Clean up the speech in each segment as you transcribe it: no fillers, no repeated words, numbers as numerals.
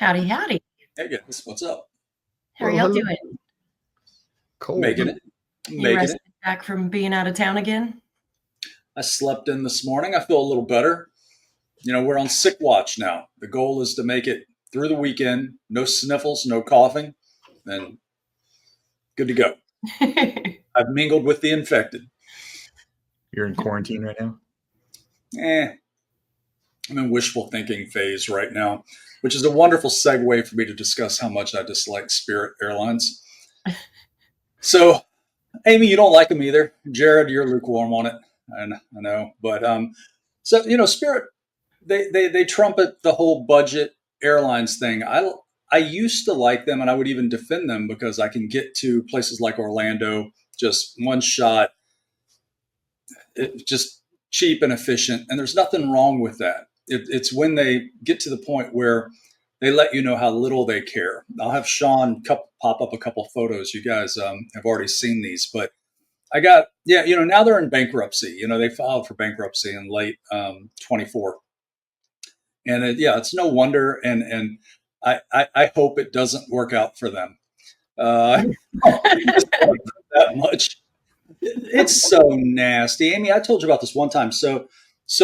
Howdy, howdy. Hey guys, what's up? How are Well, y'all hello. doing? Making Cold. it, You making it. rested back from being out of town again? I slept in this morning. I feel a little better. We're on sick watch now. The goal is to make it through the weekend. No sniffles, no coughing, and good to go. I've mingled with the infected. You're in quarantine right now? Eh, I'm in wishful thinking phase right now, which is a wonderful segue for me to discuss how much I dislike Spirit Airlines. So, Amy, you don't like them either. Jared, you're lukewarm on it. I know, but Spirit they trumpet the whole budget airlines thing. I used to like them, and I would even defend them because I can get to places like Orlando just one shot, just cheap and efficient, and there's nothing wrong with that. It's when they get to the point where they let you know how little they care. I'll have Sean pop up a couple photos. You guys have already seen these, but I got now they're in bankruptcy. They filed for bankruptcy in late 24. And it's no wonder, and I hope it doesn't work out for them. Just that much. It's so nasty, Amy. I told you about this one time. So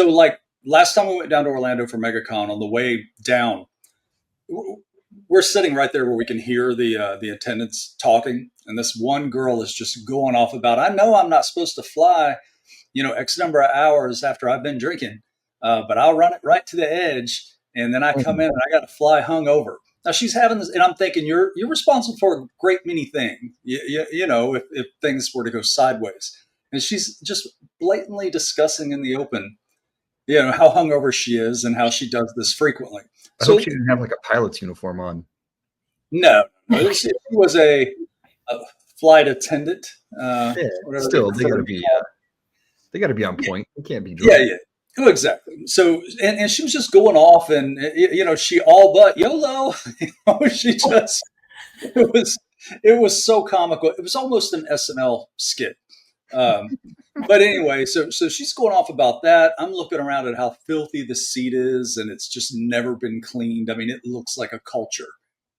like last time we went down to Orlando for MegaCon, on the way down, we're sitting right there where we can hear the attendants talking, and this one girl is just going off about, I know I'm not supposed to fly, X number of hours after I've been drinking, but I'll run it right to the edge, and then I come in and I got to fly hungover. Now she's having this, and I'm thinking you're responsible for a great many things, if things were to go sideways, and she's just blatantly discussing in the open, how hungover she is and how she does this frequently. I hope So she didn't have like a pilot's uniform on. no, she was a flight attendant, Yeah, whatever they still prefer to be called. they got to be on point. They can't be Yeah, drunk. yeah. Oh, exactly. So, and she was just going off, and she all but YOLO. She just it was so comical. It was almost an SNL skit. Um, but anyway, so she's going off about that. I'm looking around at how filthy the seat is, and it's just never been cleaned. I mean, it looks like a culture.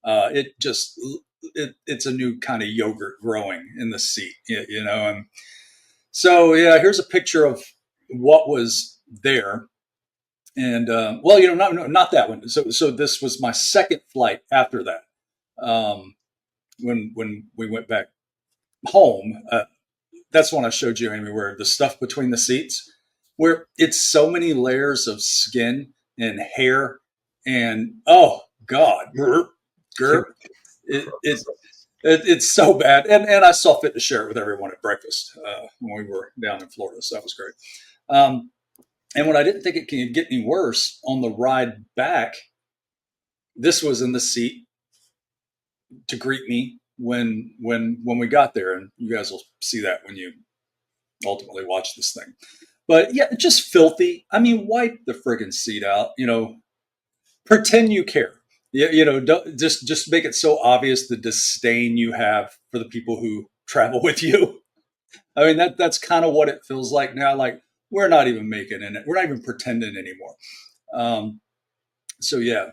It's a new kind of yogurt growing in the seat, And so yeah, here's a picture of what was there. And not that one. So this was my second flight after that. When we went back home, that's when I showed you, Amy, where the stuff between the seats, where it's so many layers of skin and hair, and oh God, grr, it's so bad. And I saw fit to share it with everyone at breakfast when we were down in Florida, so that was great. And when I didn't think it could get any worse, on the ride back, this was in the seat to greet me when we got there, and you guys will see that when you ultimately watch this thing. But yeah, just filthy. I mean, wipe the friggin' seat out. Pretend you care. Don't just make it so obvious the disdain you have for the people who travel with you. I mean, that's kind of what it feels like now. Like we're not even making it. We're not even pretending anymore. So yeah,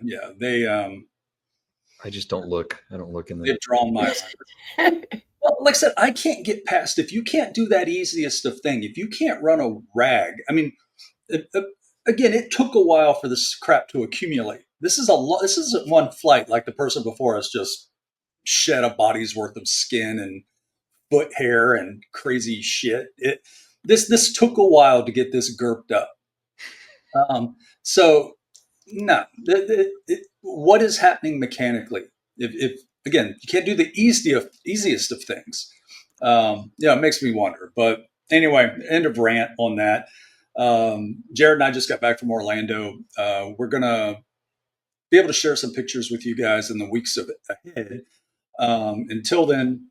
I just don't look. I don't look in the. they've drawn my line. Well, like I said, I can't get past if you can't do that easiest of thing. If you can't run a rag, I mean, again, it took a while for this crap to accumulate. This is a lot. This isn't one flight like the person before us just shed a body's worth of skin and foot hair and crazy shit. This took a while to get this gurped up. So no, what is happening mechanically? If again, you can't do the easiest of things. It makes me wonder. But anyway, end of rant on that. Jared and I just got back from Orlando. We're gonna be able to share some pictures with you guys in the weeks ahead. Until then,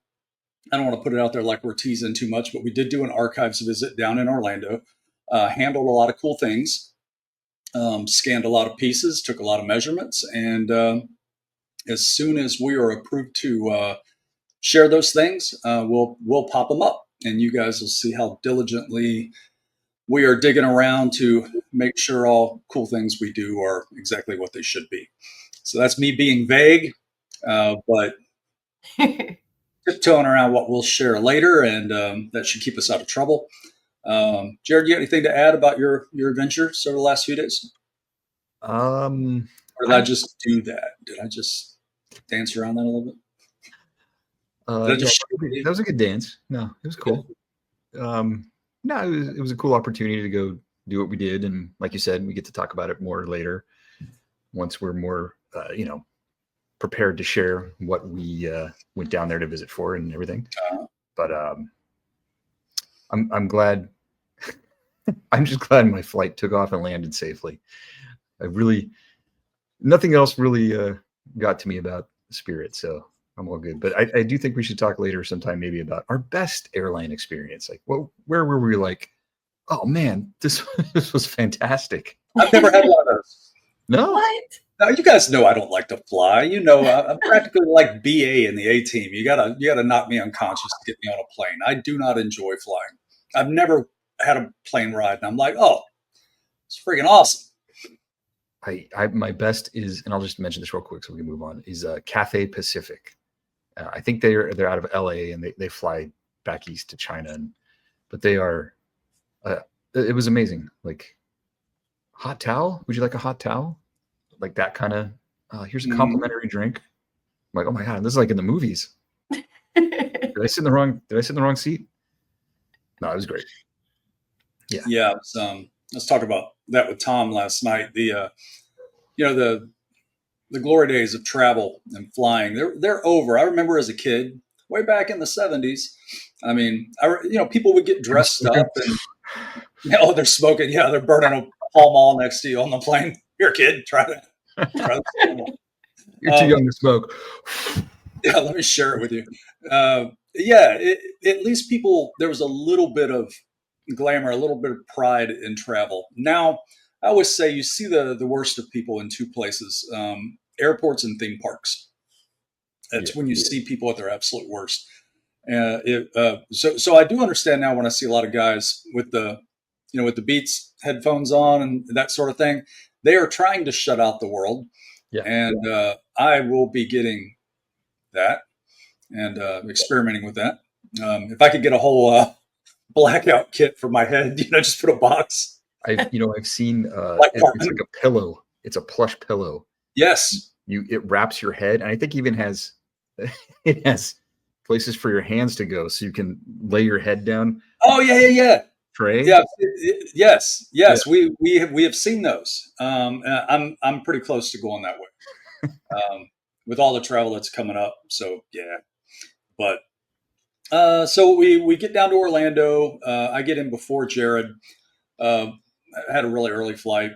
I don't want to put it out there like we're teasing too much, but we did do an archives visit down in Orlando. Handled a lot of cool things. Scanned a lot of pieces, took a lot of measurements, and as soon as we are approved to share those things, we'll pop them up, and you guys will see how diligently we are digging around to make sure all cool things we do are exactly what they should be. So that's me being vague, but tiptoeing around what we'll share later, and that should keep us out of trouble. Jared, you got anything to add about your adventures over the last few days? Um, Or did I just do that? Did I just dance around that a little bit? Did I yeah, just that was a good dance. No, it was cool. No, it was a cool opportunity to go do what we did, and like you said, we get to talk about it more later once we're more, prepared to share what we went down there to visit for and everything. But I'm glad. I'm just glad my flight took off and landed safely. Nothing else really got to me about Spirit, so I'm all good. But I do think we should talk later sometime maybe about our best airline experience. Like, well, where were we like, oh man, this was fantastic. I've never had one of those. No? What? Now you guys know I don't like to fly. You know I'm practically like BA in the A team. You gotta knock me unconscious to get me on a plane. I do not enjoy flying. I've never had a plane ride, and I'm like, oh, it's freaking awesome. My best is, and I'll just mention this real quick so we can move on, is Cathay Pacific. I think they're out of LA and they fly back east to China, but they are. It was amazing. Like, hot towel. Would you like a hot towel? Like that kind of. Here's a complimentary drink. I'm like, oh my god, this is like in the movies. Did I sit in the wrong seat? No, it was great. Yeah. Yeah. Let's talk about that with Tom last night. The glory days of travel and flying, they're over. I remember as a kid, way back in the 70s. I mean, people would get dressed up and they're smoking. Yeah, they're burning a Pall Mall next to you on the plane. Here, kid, try this. You're too young to smoke. Yeah, let me share it with you. At least there was a little bit of glamour, a little bit of pride in travel. Now, I always say you see the worst of people in two places, airports and theme parks. That's when you see people at their absolute worst. So I do understand now when I see a lot of guys with the Beats headphones on and that sort of thing. They are trying to shut out the world. Yeah. And I will be getting that and experimenting with that. If I could get a whole blackout kit for my head, just put a box. I've seen it's like a pillow. It's a plush pillow. Yes. It wraps your head, and I think even has places for your hands to go, so you can lay your head down. Oh yeah. Tray. Yeah. Yes. Yeah. We have seen those. I'm pretty close to going that way. With all the travel that's coming up. So yeah, but so we get down to Orlando. I get in before Jared. I had a really early flight.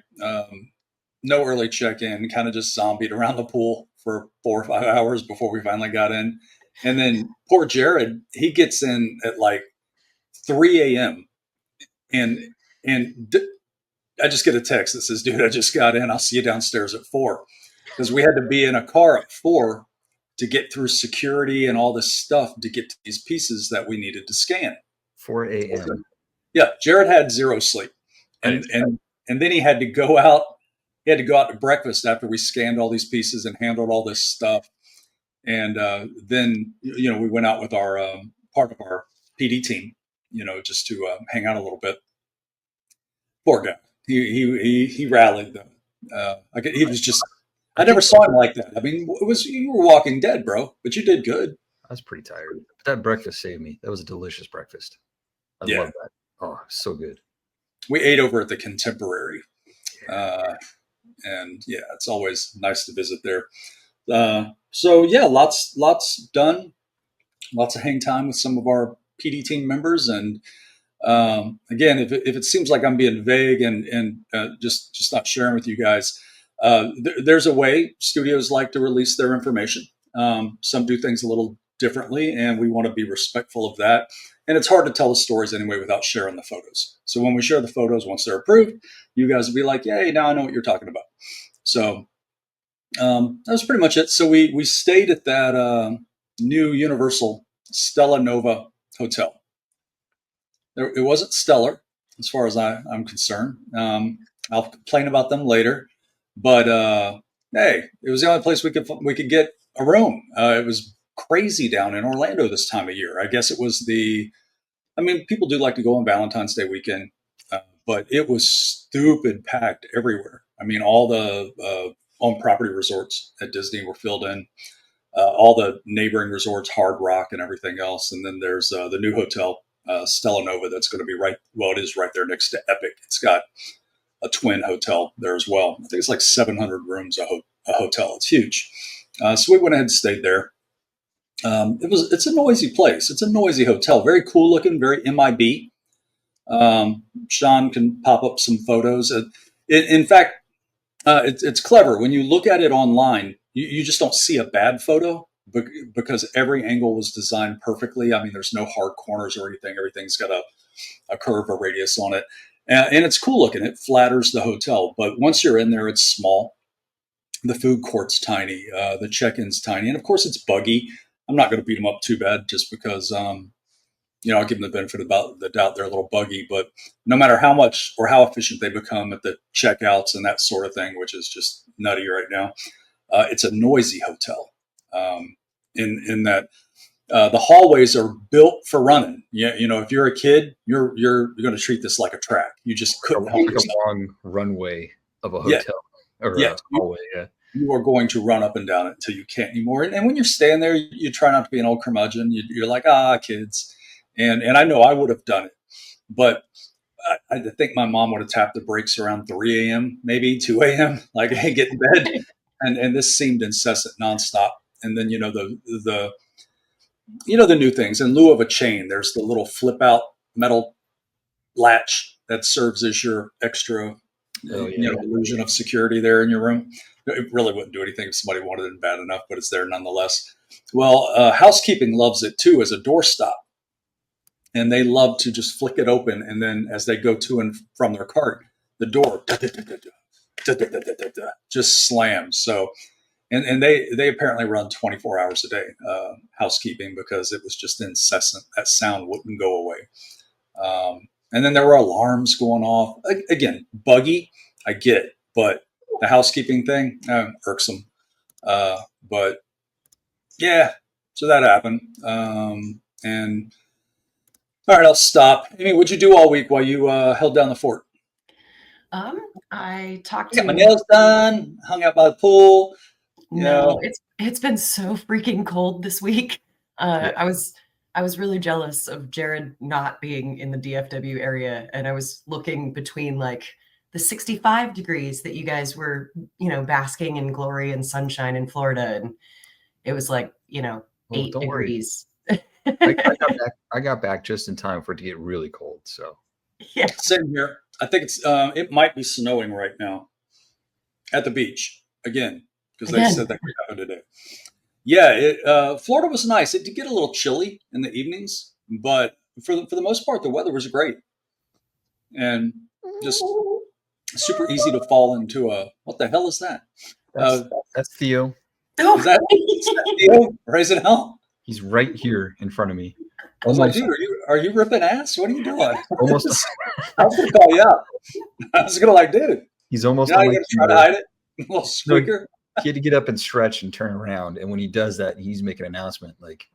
No early check-in, kind of just zombied around the pool for 4 or 5 hours before we finally got in. And then poor Jared, he gets in at like 3 a.m. And I just get a text that says, dude, I just got in. I'll see you downstairs at 4. Because we had to be in a car at 4 to get through security and all this stuff to get to these pieces that we needed to scan. 4 a.m. Yeah, Jared had zero sleep. And then he had to go out. He had to go out to breakfast after we scanned all these pieces and handled all this stuff. And then, we went out with our part of our PD team, just to hang out a little bit. Poor guy. He rallied though. He was just. I never saw him like that. I mean, you were Walking Dead, bro, but you did good. I was pretty tired. But that breakfast saved me. That was a delicious breakfast. I love that. Oh, so good. We ate over at the Contemporary. And yeah, it's always nice to visit there. So yeah, lots done. Lots of hang time with some of our PD team members. And again, if it seems like I'm being vague and just not sharing with you guys, there's a way studios like to release their information. Some do things a little differently, and we want to be respectful of that. And it's hard to tell the stories anyway without sharing the photos. So when we share the photos, once they're approved, you guys will be like, yay, now I know what you're talking about. So that was pretty much it. So we stayed at that new Universal Stella Nova Hotel. It wasn't stellar as far as I'm concerned. I'll complain about them later. But hey, it was the only place we could get a room. It was crazy down in Orlando this time of year. I guess it was I mean, people do like to go on Valentine's Day weekend, but it was stupid packed everywhere. I mean, all the on property resorts at Disney were filled in. All the neighboring resorts, Hard Rock and everything else. And then there's the new hotel, Stella Nova, that's going to be it is right there next to Epic. It's got a twin hotel there as well. I think it's like 700 rooms, a hotel. It's huge. So we went ahead and stayed there. It's a noisy place. It's a noisy hotel. Very cool looking, very MIB. Sean can pop up some photos. In fact, it's clever. When you look at it online, you just don't see a bad photo because every angle was designed perfectly. I mean, there's no hard corners or anything. Everything's got a curve or radius on it. And it's cool looking. It flatters the hotel. But once you're in there, it's small. The food court's tiny. The check-in's tiny. And of course, it's buggy. I'm not going to beat them up too bad just because, I'll give them the benefit of the doubt they're a little buggy. But no matter how much or how efficient they become at the checkouts and that sort of thing, which is just nutty right now, it's a noisy hotel. In that the hallways are built for running. Yeah, if you're a kid, you're going to treat this like a track. You just couldn't help like yourself. a long runway of a hotel or Yeah. a hallway. Yeah. You are going to run up and down it until you can't anymore. And when you're staying there, you try not to be an old curmudgeon. You're like, kids. And I know I would have done it, but I think my mom would have tapped the brakes around 3 a.m., maybe 2 a.m. Like, hey, get in bed. And this seemed incessant, nonstop. And then the new things. In lieu of a chain, there's the little flip out metal latch that serves as your extra illusion of security there in your room. It really wouldn't do anything if somebody wanted it bad enough, but it's there nonetheless. Well, housekeeping loves it too as a doorstop. And they love to just flick it open. And then as they go to and from their cart, the door just slams. So, and they apparently run 24 hours a day, housekeeping, because it was just incessant. That sound wouldn't go away. And then there were alarms going off. Again, buggy, I get it, but the housekeeping thing, irksome. But yeah, so that happened. And all right, I'll stop. Amy, what'd you do all week while you held down the fort? I talked Got my to. nails done, hung out by the pool. No, it's been so freaking cold this week. Yeah. I was really jealous of Jared not being in the DFW area, and I was looking between like the 65 degrees that you guys were, basking in glory and sunshine in Florida, and it was like, 8 don't worry. degrees. I got back just in time for it to get really cold. So Yeah. Same here. I think it might be snowing right now at the beach again, because they said that could happen today. Yeah, Florida was nice. It did get a little chilly in the evenings, but for the most part, the weather was great and just super easy to fall into what the hell is that? that's Theo. Is that Theo? Raising hell? He's right here in front of me. I was like, dude, are you ripping ass? What are you doing? Almost. I was gonna call you out. I was gonna dude. He's almost. You gonna try to hide it? A little squeaker. He had to get up and stretch and turn around, and when he does that, he's making an announcement like,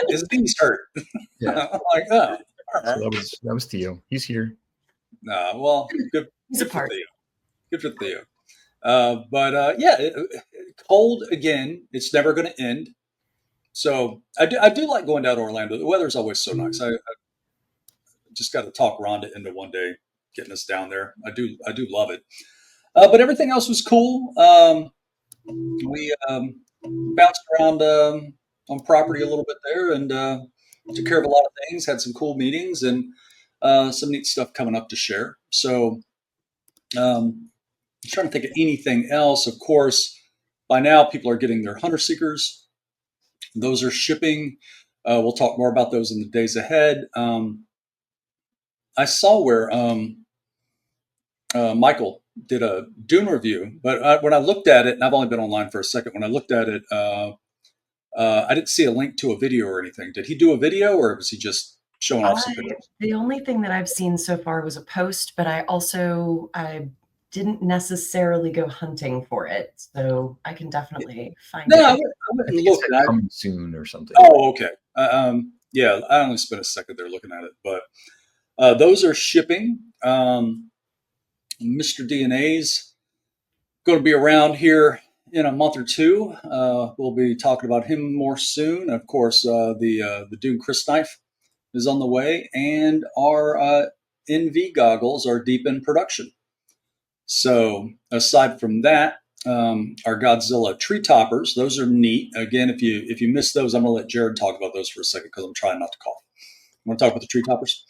his knees hurt. Yeah. I'm like, oh. So that was Theo. He's here. Well, good. He's a part. Good for Theo. But cold again. It's never going to end. So I do like going down to Orlando. The weather's always so nice. I just got to talk Rhonda into one day getting us down there. I do love it. But everything else was cool. We bounced around on property a little bit there and took care of a lot of things. Had some cool meetings and some neat stuff coming up to share. So I'm trying to think of anything else. Of course, by now people are getting their hunter seekers. Those are shipping. We'll talk more about those in the days ahead. I saw where Michael did a Dune review, but when I looked at it, and I've only been online for a second, when I looked at it, I didn't see a link to a video or anything. Did he do a video, or was he just showing off some pictures? The only thing that I've seen so far was a post, but I didn't necessarily go hunting for it, so I can definitely find No, it. I I wouldn't think it look. said coming soon or something. Oh, okay. Yeah, I only spent a second there looking at it, but those are shipping. Mr. DNA's going to be around here in a month or two. We'll be talking about him more soon. Of course, the Dune Chris knife is on the way, and our NV goggles are deep in production. So aside from that, our Godzilla tree toppers, those are neat. Again, if you missed those, I'm going to let Jared talk about those for a second because I'm trying not to cough. You want to talk about the tree toppers?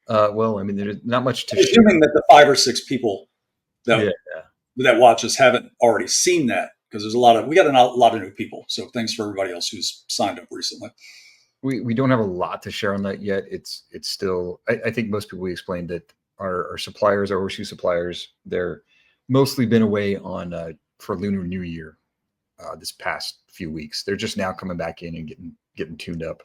Well, I mean, there's not much to share. Assuming that the 5 or 6 people that Yeah. that watch us haven't already seen that, because we got a lot of new people. So thanks for everybody else who's signed up recently. We don't have a lot to share on that yet. It's still, I think most people we explained that our suppliers, our overseas suppliers, they're mostly been away on for Lunar New Year this past few weeks. They're just now coming back in and getting tuned up.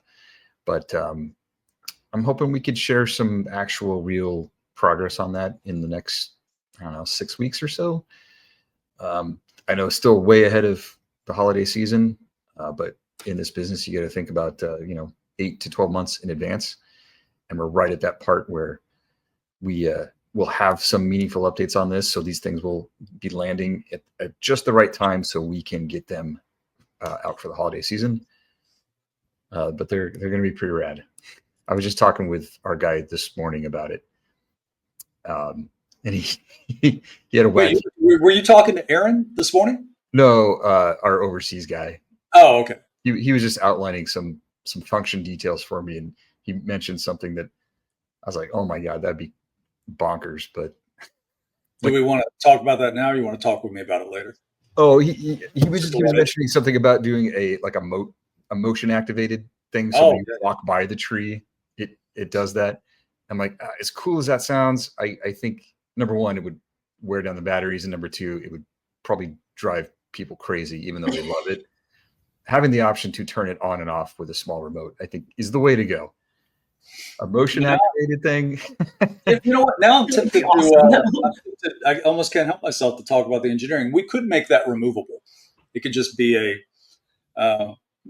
But I'm hoping we could share some actual real progress on that in the next, I don't know, 6 weeks or so. I know it's still way ahead of the holiday season, but in this business, you got to think about, 8 to 12 months in advance. And we're right at that part where we will have some meaningful updates on this. So these things will be landing at just the right time so we can get them out for the holiday season. But they're going to be pretty rad. I was just talking with our guy this morning about it. And he had a Wait, wacky. were you talking to Aaron this morning? No, our overseas guy. Oh, okay. He was just outlining some function details for me, and he mentioned something that I was like, "Oh my god, that'd be bonkers!" But Do we want to talk about that now, or you want to talk with me about it later? oh, he was mentioning something about doing a motion activated thing. So when you walk by the tree, it does that. I'm like, as cool as that sounds, I think number one, it would wear down the batteries, and number two, it would probably drive people crazy, even though they love it. Having the option to turn it on and off with a small remote, I think, is the way to go. A motion activated thing. You know what? Now I'm tempted to. I almost can't help myself to talk about the engineering. We could make that removable. It could just be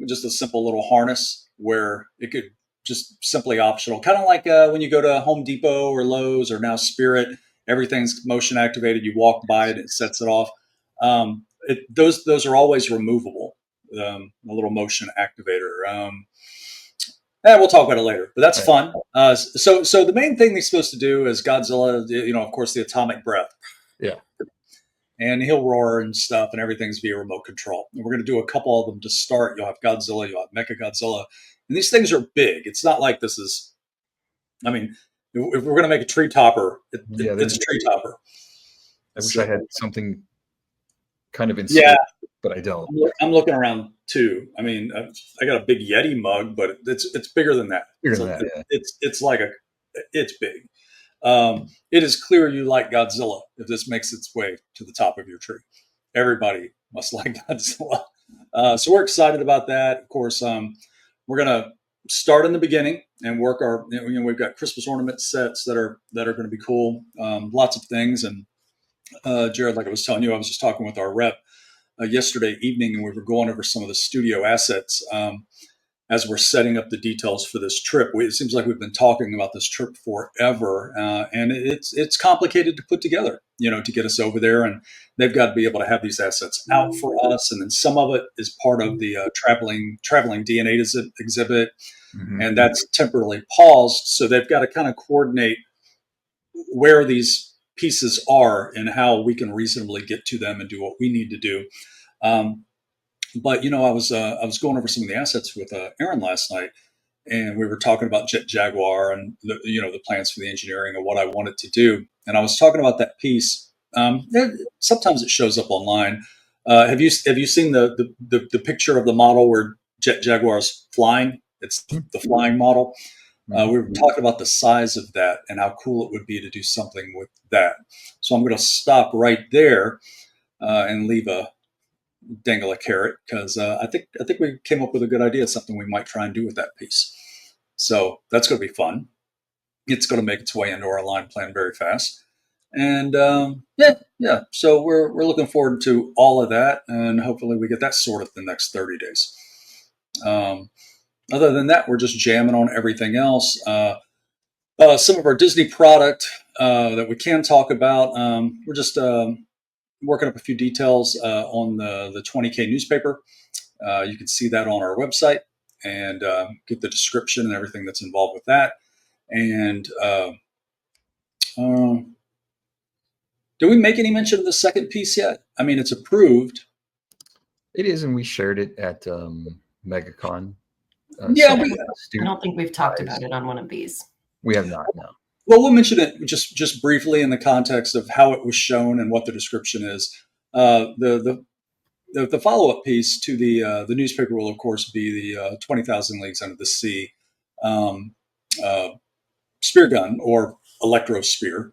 just a simple little harness where it could just simply optional, kind of like when you go to Home Depot or Lowe's or now Spirit. Everything's motion activated. You walk by it, it sets it off. Those are always removable. A little motion activator. We'll talk about it later, but that's fun. So the main thing he's supposed to do is Godzilla, of course, the atomic breath. Yeah. And he'll roar and stuff, and everything's via remote control. And we're going to do a couple of them to start. You'll have Godzilla, you'll have Mecha Godzilla. And these things are big. It's not like this is, I mean, if we're going to make a tree topper, it's a tree topper. I wish I had something kind of in but I don't. I'm looking around too. I mean, I got a big Yeti mug, but it's bigger than that. It's big. It is clear you like Godzilla if this makes its way to the top of your tree. Everybody must like Godzilla. So we're excited about that. Of course, we're going to start in the beginning and work our, we've got Christmas ornament sets that are going to be cool. Lots of things. And Jared, like I was telling you, I was just talking with our rep yesterday evening, and we were going over some of the studio assets as we're setting up the details for this trip. It seems like we've been talking about this trip forever, and it's complicated to put together, to get us over there. And they've got to be able to have these assets out for us. And then some of it is part of the traveling DNA exhibit, and that's temporarily paused. So they've got to kind of coordinate where these pieces are and how we can reasonably get to them and do what we need to do. But I was going over some of the assets with Aaron last night, and we were talking about Jet Jaguar and the plans for the engineering and what I wanted to do. And I was talking about that piece. Sometimes it shows up online. Have you seen the picture of the model where Jet Jaguar's flying? It's the flying model. We were talking about the size of that and how cool it would be to do something with that. So I'm going to stop right there and leave a dangle a carrot, because I think we came up with a good idea, something we might try and do with that piece. So that's going to be fun. It's going to make its way into our line plan very fast. And yeah. So we're looking forward to all of that, and hopefully we get that sorted in the next 30 days. Other than that, we're just jamming on everything else. Some of our Disney product that we can talk about. We're just working up a few details on the 20K newspaper. You can see that on our website and get the description and everything that's involved with that. And did we make any mention of the second piece yet? I mean, it's approved. It is, and we shared it at MegaCon. Yeah, I don't think we've talked about it on one of these. We have not, no. Well, we'll mention it just briefly in the context of how it was shown and what the description is. The follow-up piece to the newspaper will, of course, be the 20,000 Leagues Under the Sea spear gun, or electro spear,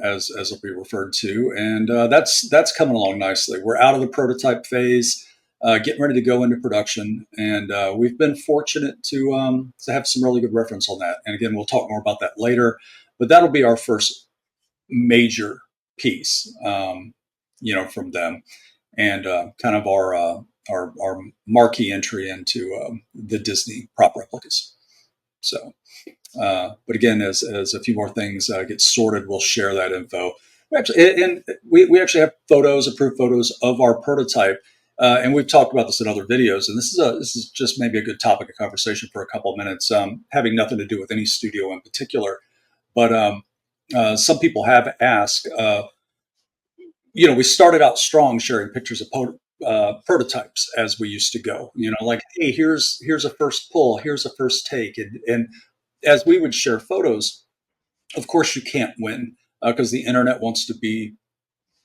as it'll be referred to, and that's coming along nicely. We're out of the prototype phase, getting ready to go into production, and we've been fortunate to have some really good reference on that. And again, we'll talk more about that later, but that'll be our first major piece, from them, and kind of our marquee entry into the Disney prop replicas. So. But again, as a few more things get sorted, we'll share that info. We actually have approved photos of our prototype, and we've talked about this in other videos. And this is just maybe a good topic of conversation for a couple of minutes, having nothing to do with any studio in particular. But some people have asked. We started out strong, sharing pictures of prototypes as we used to go. Like, hey, here's a first pull, here's a first take, and as we would share photos, of course you can't win because the internet wants to be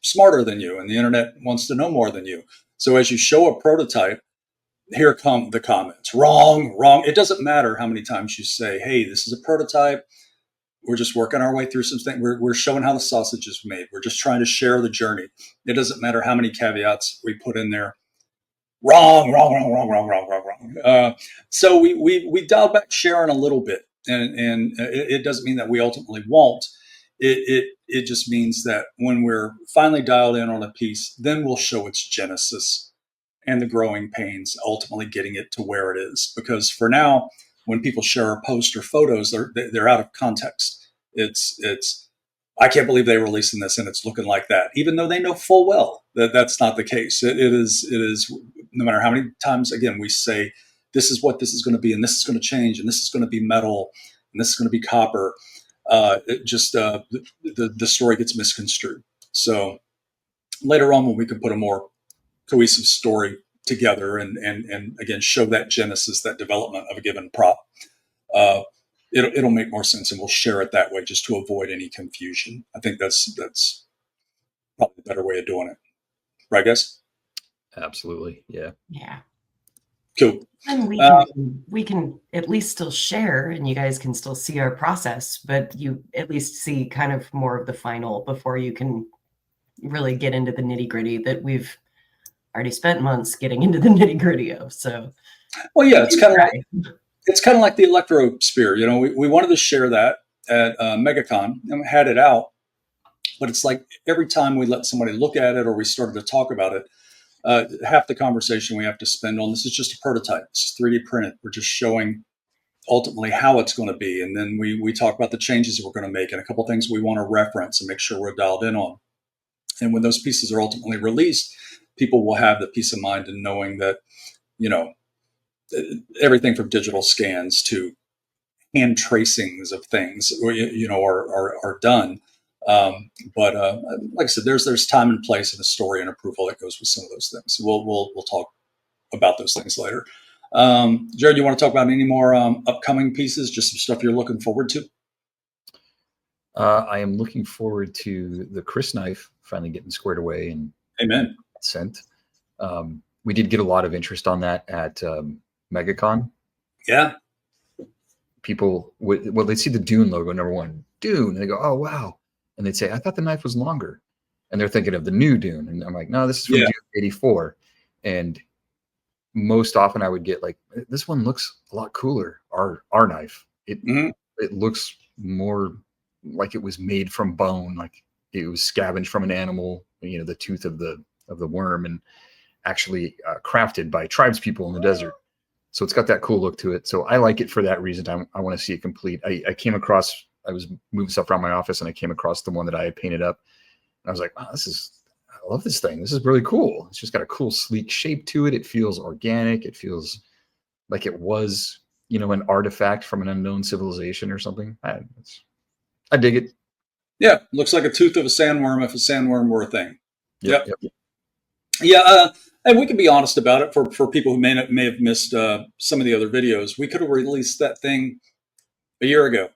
smarter than you, and the internet wants to know more than you. So as you show a prototype, here come the comments. Wrong. It doesn't matter how many times you say, hey, this is a prototype. We're just working our way through some things. We're showing how the sausage is made. We're just trying to share the journey. It doesn't matter how many caveats we put in there. Wrong. So we dialed back sharing a little bit. And it doesn't mean that we ultimately won't. It just means that when we're finally dialed in on a piece, then we'll show its genesis and the growing pains, ultimately getting it to where it is. Because for now, when people share or post or photos, they're out of context. It's I can't believe they're releasing this and it's looking like that, even though they know full well that that's not the case. It is no matter how many times again we say, this is what this is going to be, and this is going to change, and this is going to be metal, and this is going to be copper. The story gets misconstrued. So later on, when we can put a more cohesive story together and again show that genesis, that development of a given prop, it'll make more sense, and we'll share it that way just to avoid any confusion. I think that's probably the better way of doing it, right, guys? Absolutely, yeah. Cool. And we can at least still share, and you guys can still see our process, but you at least see kind of more of the final before you can really get into the nitty gritty that we've already spent months getting into the nitty gritty of. So, well, yeah, it's kind of like the electro spear. We wanted to share that at MegaCon and we had it out, but it's like every time we let somebody look at it or we started to talk about it, half the conversation we have to spend on this is just a prototype. It's 3D printed. We're just showing ultimately how it's going to be. And then we talk about the changes that we're going to make and a couple of things we want to reference and make sure we're dialed in on. And when those pieces are ultimately released, people will have the peace of mind in knowing that, everything from digital scans to hand tracings of things, are done. But like I said, there's time and place and a story and approval that goes with some of those things. So we'll talk about those things later. Jared, you want to talk about any more upcoming pieces? Just some stuff you're looking forward to? I am looking forward to the Chris knife finally getting squared away and Amen. sent. We did get a lot of interest on that at MegaCon. Yeah. People they see the Dune logo, number one, Dune, and they go, oh wow, and they'd say, I thought the knife was longer, and they're thinking of the new Dune, and I'm like, no, this is from Dune 84. And most often I would get like, this one looks a lot cooler, our knife. It looks more like it was made from bone, like it was scavenged from an animal, the tooth of the worm, and actually crafted by tribes people in the desert. So it's got that cool look to it. So I like it for that reason. I want to see it complete. I came across, I was moving stuff around my office, and I came across the one that I had painted up. And I was like, wow, I love this thing. This is really cool. It's just got a cool, sleek shape to it. It feels organic. It feels like it was, an artifact from an unknown civilization or something. I dig it. Yeah, looks like a tooth of a sandworm if a sandworm were a thing. Yep. Yeah, and we can be honest about it for people who may have missed some of the other videos. We could have released that thing a year ago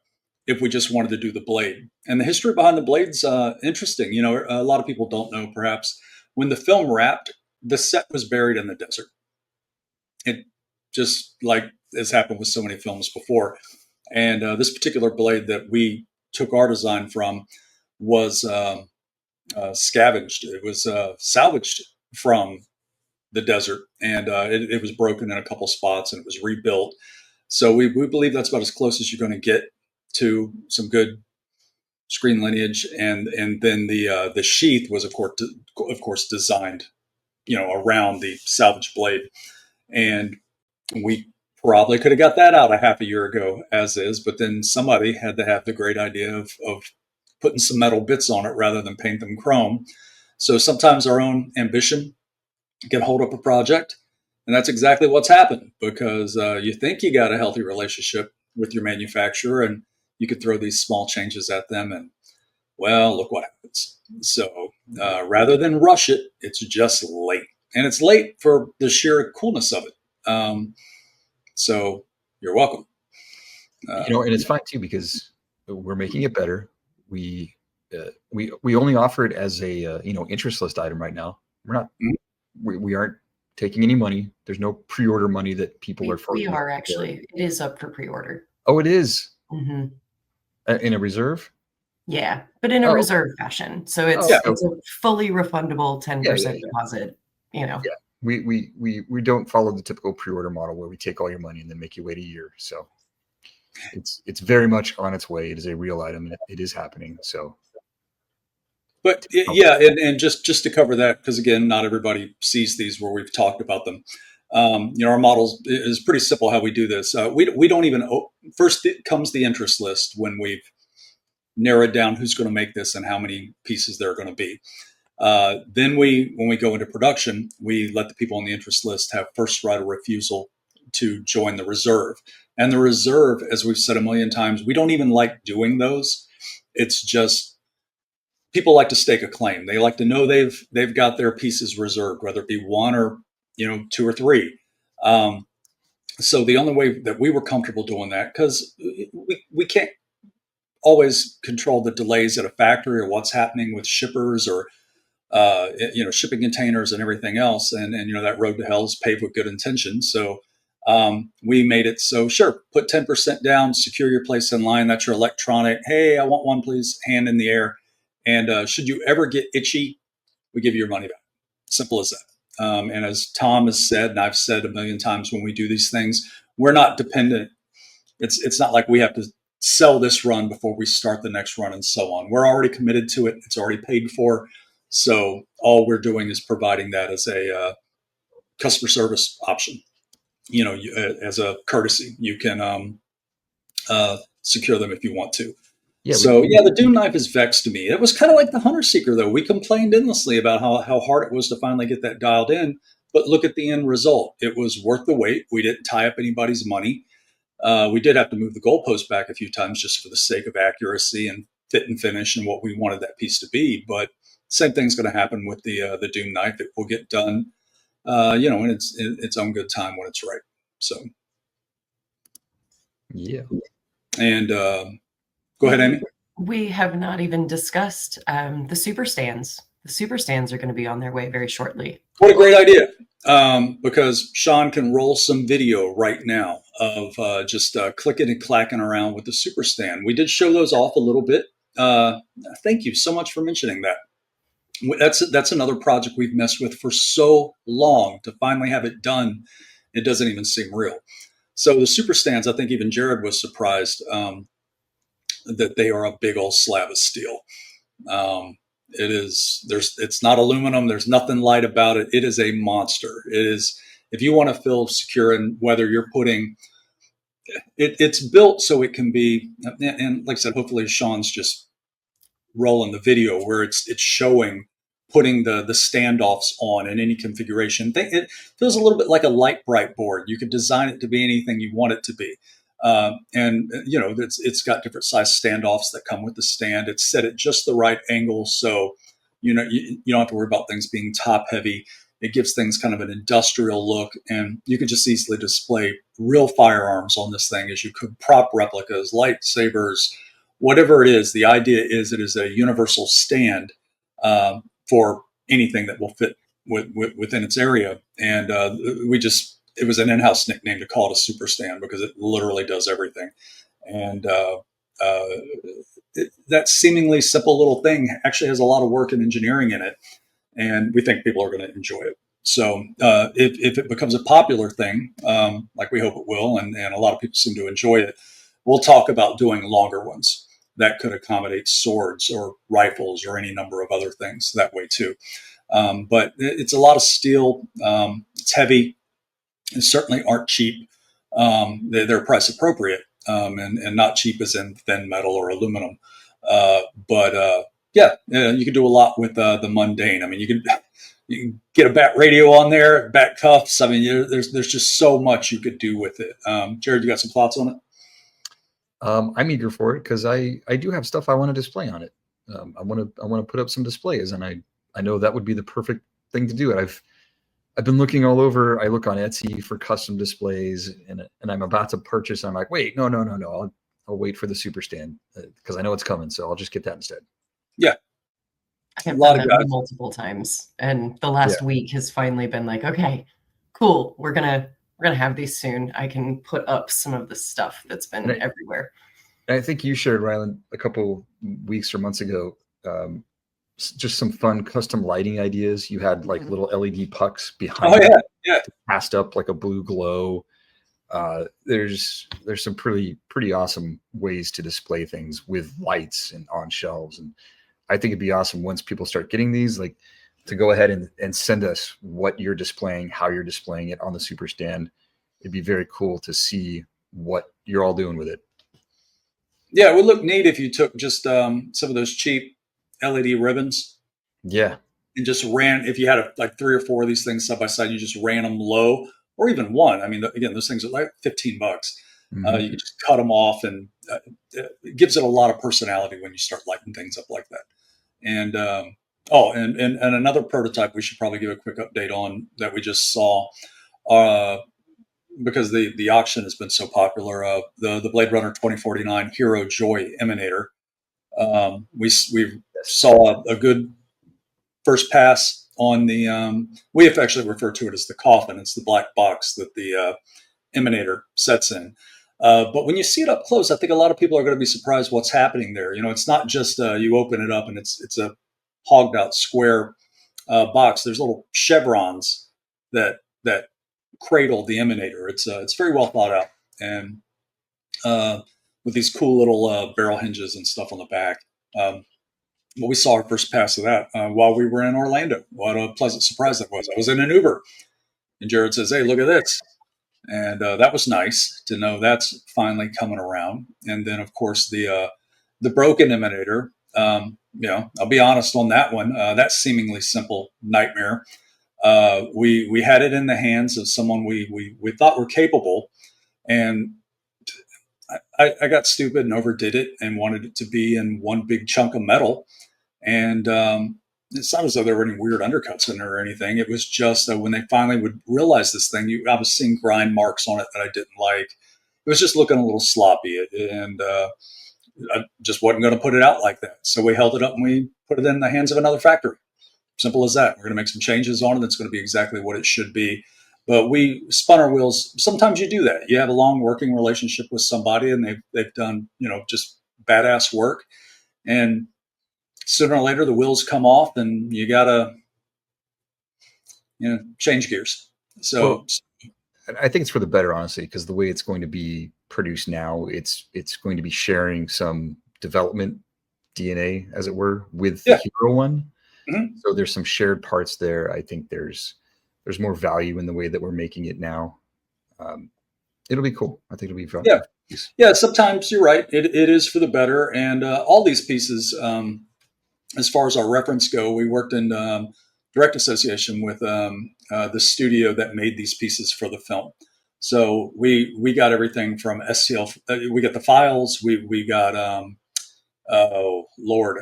if we just wanted to do the blade. And the history behind the blade's interesting. A lot of people don't know, perhaps. When the film wrapped, the set was buried in the desert. It just like has happened with so many films before. And this particular blade that we took our design from was scavenged. It was salvaged from the desert, and it was broken in a couple spots, and it was rebuilt. So we believe that's about as close as you're going to get to some good screen lineage. And then the sheath was of course designed, around the salvage blade, and we probably could have got that out a half a year ago as is, but then somebody had to have the great idea of putting some metal bits on it rather than paint them chrome. So sometimes our own ambition can hold up a project, and that's exactly what's happened, because you think you got a healthy relationship with your manufacturer, and you could throw these small changes at them, and well, look what happens. So rather than rush it, it's just late, and it's late for the sheer coolness of it. So you're welcome. And it's fine too, because we're making it better. We only offer it as a interest list item right now. We're not. We aren't taking any money. There's no pre-order money that people are. We are actually. It is up for pre-order. Oh, it is. Mm-hmm. In a reserve. Yeah, but in a reserve fashion. So it's a fully refundable 10% deposit. Yeah, we don't follow the typical pre-order model where we take all your money and then make you wait a year. So it's very much on its way. It is a real item. It is happening. So. But yeah, and just to cover that, because again, not everybody sees these where we've talked about them. Our model is pretty simple how we do this. We don't even first it comes the interest list when we've narrowed down who's going to make this and how many pieces there are going to be. Then when we go into production, we let the people on the interest list have first right of refusal to join the reserve. And the reserve, as we've said a million times, we don't even like doing those. It's just people like to stake a claim. They like to know they've got their pieces reserved, whether it be one or two or three. So the only way that we were comfortable doing that, because we can't always control the delays at a factory or what's happening with shippers or shipping containers and everything else, and that road to hell is paved with good intentions. So we made it so sure, put 10% down, secure your place in line. That's your electronic. Hey, I want one, please. Hand in the air. And should you ever get itchy, we give you your money back. Simple as that. And as Tom has said, and I've said a million times when we do these things, we're not dependent. It's not like we have to sell this run before we start the next run and so on. We're already committed to it. It's already paid for. So all we're doing is providing that as a customer service option. As a courtesy, you can secure them if you want to. Yeah, the Doom knife is vexed to me. It was kind of like the Hunter Seeker, though. We complained endlessly about how hard it was to finally get that dialed in. But look at the end result. It was worth the wait. We didn't tie up anybody's money. We did have to move the goalpost back a few times just for the sake of accuracy and fit and finish and what we wanted that piece to be. But same thing's going to happen with the Doom knife. It will get done, in its own good time when it's right. So, yeah. And go ahead, Amy. We have not even discussed the super stands. The super stands are going to be on their way very shortly. What a great idea. Because Sean can roll some video right now of just clicking and clacking around with the super stand. We did show those off a little bit. Thank you so much for mentioning that. That's another project we've messed with for so long. To finally have it done, it doesn't even seem real. So the super stands, I think even Jared was surprised. that they are a big old slab of steel. It's not aluminum. There's nothing light about it. It is a monster. It is, if you want to feel secure, and whether you're putting it's built so it can be, and like I said, hopefully Sean's just rolling the video where it's showing putting the standoffs on in any configuration. It feels a little bit like a light bright board. You could design it to be anything you want it to be. And you know, it's got different size standoffs that come with the stand. It's set at just the right angle, so you know you don't have to worry about things being top heavy. It gives things kind of an industrial look, and you can just easily display real firearms on this thing as you could prop replicas, lightsabers, whatever it is. The idea is it is a universal stand for anything that will fit within its area. And it was an in-house nickname to call it a super stand because it literally does everything. And that seemingly simple little thing actually has a lot of work and engineering in it. And we think people are going to enjoy it. So if it becomes a popular thing, like we hope it will, and a lot of people seem to enjoy it, we'll talk about doing longer ones that could accommodate swords or rifles or any number of other things that way too. But it's a lot of steel. It's heavy. They certainly aren't cheap. They're price appropriate, and not cheap as in thin metal or aluminum. But yeah, you can do a lot with the mundane. I mean, you can get a bat radio on there, bat cuffs. I mean, there's just so much you could do with it. Jared, you got some thoughts on it? I'm eager for it because I do have stuff I want to display on it. I want to put up some displays, and I know that would be the perfect thing to do. And I've been looking all over. I look on Etsy for custom displays, and I'm about to purchase. I'm like, wait, no. I'll wait for the super stand because I know it's coming, so I'll just get that instead. Yeah, I have done that multiple times, and the last week has finally been like, okay, cool. We're gonna have these soon. I can put up some of the stuff that's been everywhere. And I think you shared, Ryland, a couple weeks or months ago, just some fun custom lighting ideas. You had like little LED pucks behind. Oh yeah, passed up like a blue glow. There's some pretty awesome ways to display things with lights and on shelves, and I think it'd be awesome once people start getting these, like, to go ahead and send us what you're displaying, how you're displaying it on the super stand. It'd be very cool to see what you're all doing with it. Yeah, it would look neat if you took just some of those cheap LED ribbons. Yeah. And just if you had like 3 or 4 of these things side by side, you just ran them low, or even one. I mean, again, those things are like $15. Mm-hmm. You can just cut them off, and it gives it a lot of personality when you start lighting things up like that. And and another prototype we should probably give a quick update on that we just saw, because the auction has been so popular. The Blade Runner 2049 Hero Joy Emanator. We saw a good first pass on the. We have actually referred to it as the coffin. It's the black box that the Emanator sets in. But when you see it up close, I think a lot of people are going to be surprised what's happening there. You know, it's not just you open it up and it's a hogged out square box. There's little chevrons that cradle the Emanator. It's very well thought out, and with these cool little barrel hinges and stuff on the back. Well, we saw our first pass of that while we were in Orlando. What a pleasant surprise that was. I was in an Uber, and Jared says, "Hey, look at this." And that was nice to know that's finally coming around. And then, of course, the broken Emanator. I'll be honest on that one. That seemingly simple nightmare. We had it in the hands of someone we thought were capable, and I got stupid and overdid it and wanted it to be in one big chunk of metal. And it's not as though there were any weird undercuts in there or anything. It was just when they finally would realize this thing, I was seeing grind marks on it that I didn't like. It was just looking a little sloppy, and I just wasn't going to put it out like that. So we held it up and we put it in the hands of another factory. Simple as that. We're going to make some changes on it. That's going to be exactly what it should be. But we spun our wheels. Sometimes you do that. You have a long working relationship with somebody, and they've done just badass work, and sooner or later the wheels come off, and you gotta change gears. So I think it's for the better, honestly, because the way it's going to be produced now, it's going to be sharing some development DNA, as it were, with Yeah. the hero one. Mhm. So there's some shared parts there. I think there's more value in the way that we're making it now. It'll be cool. I think it'll be fun. Yeah. Yeah, sometimes you're right. It is for the better. And all these pieces, as far as our reference go, we worked in direct association with the studio that made these pieces for the film. So we got everything from STL. We got the files. We got oh Lord,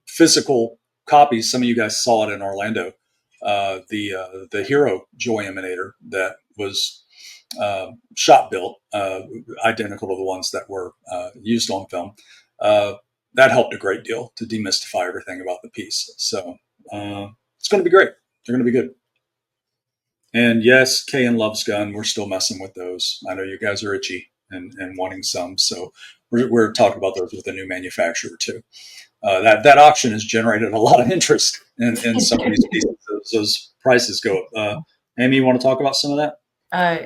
physical copies. Some of you guys saw it in Orlando. The Hero Joy Emanator that was shop built, identical to the ones that were used on film. That helped a great deal to demystify everything about the piece. So it's going to be great. They're going to be good. And yes, Kay and Love's Gun, we're still messing with those. I know you guys are itchy and wanting some. So we're talking about those with a new manufacturer too. That auction has generated a lot of interest in some of these pieces. Those prices go up. Amy, you want to talk about some of that?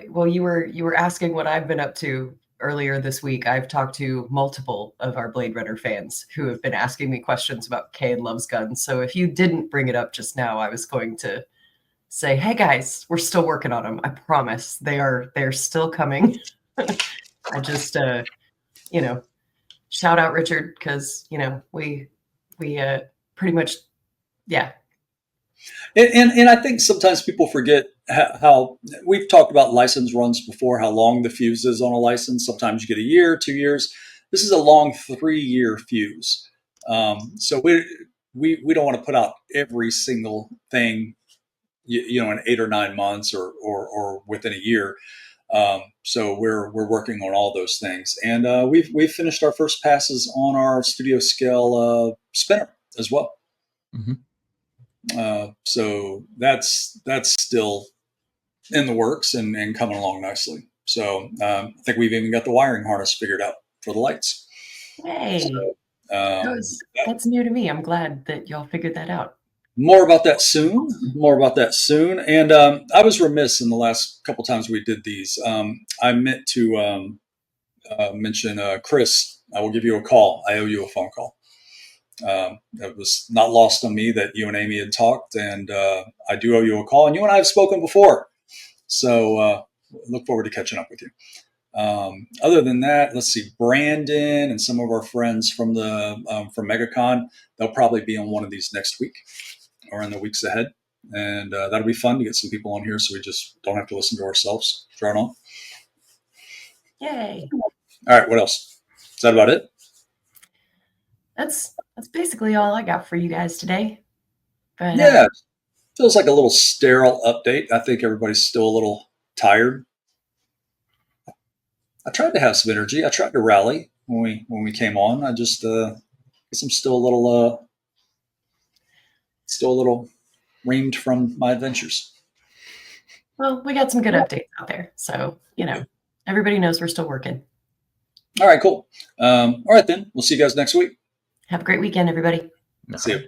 Well, you were asking what I've been up to earlier this week. I've talked to multiple of our Blade Runner fans who have been asking me questions about Kay and Love's Gun. So if you didn't bring it up just now, I was going to say, hey guys, we're still working on them. I promise they're still coming. I just shout out Richard because we pretty much yeah. And I think sometimes people forget how we've talked about license runs before, how long the fuse is on a license. Sometimes you get a year, 2 years. This is a long 3-year fuse. So we don't want to put out every single thing, in 8 or 9 months or within a year. So we're working on all those things, and we've finished our first passes on our studio scale spinner as well. Mm-hmm. So that's still in the works and coming along nicely. So I think we've even got the wiring harness figured out for the lights. Hey, So, that's new to me. I'm glad that y'all figured that out. More about that soon. And I was remiss in the last couple times we did these. I meant to mention Chris. I will give you a call. I owe you a phone call. It was not lost on me that you and Amy had talked, and I do owe you a call. And you and I have spoken before, so look forward to catching up with you. Other than that, let's see, Brandon and some of our friends from from MegaCon, they'll probably be on one of these next week or in the weeks ahead, and that'll be fun to get some people on here, so we just don't have to listen to ourselves drone on. Yay! All right, what else? Is that about it? That's basically all I got for you guys today. But yeah, feels like a little sterile update. I think everybody's still a little tired. I tried to have some energy. I tried to rally when we came on. I just guess I'm still a little reamed from my adventures. Well, we got some good updates out there, so everybody knows we're still working. All right, cool. All right then, we'll see you guys next week. Have a great weekend, everybody. No. See you.